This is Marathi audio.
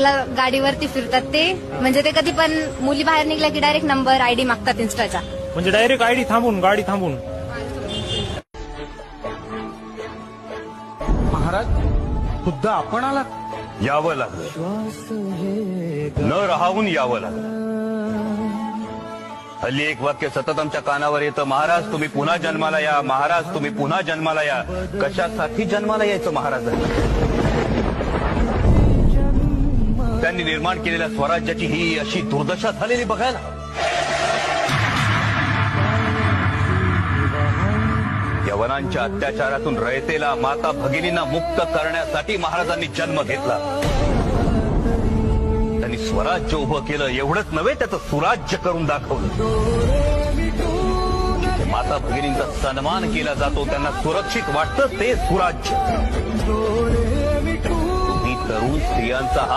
नंबरला गाडीवरती फिरतात ते, म्हणजे ते कधी पण मुली बाहेर निघल्या की डायरेक्ट नंबर आयडी मागतात इन्स्टाचा. म्हणजे डायरेक्ट आयडी थांबून, गाडी थांबून. महाराज खुद्द आपण आलात? यावं लागलं, न राहून यावं लागलं. हल्ली एक वाक्य सतत आमच्या कानावर येतं, महाराज तुम्ही पुन्हा जन्माला या, महाराज तुम्ही पुन्हा जन्माला या. कशासाठी जन्माला यायचं महाराजांनी? त्यांनी निर्माण केलेल्या स्वराज्याची ही अशी दुर्दशा झालेली बघायला. यवनांच्या अत्याचारातून रयतेला, माता भगिनींना मुक्त करण्यासाठी महाराजांनी जन्म घेतला. त्यांनी स्वराज्य उभं केलं, एवढंच नव्हे त्याचं सुराज्य करून दाखवलं. माता भगिनींचा सन्मान केला जातो, त्यांना सुरक्षित वाटतं ते सुराज्य. तुम्ही तरुण स्त्रियांचा हा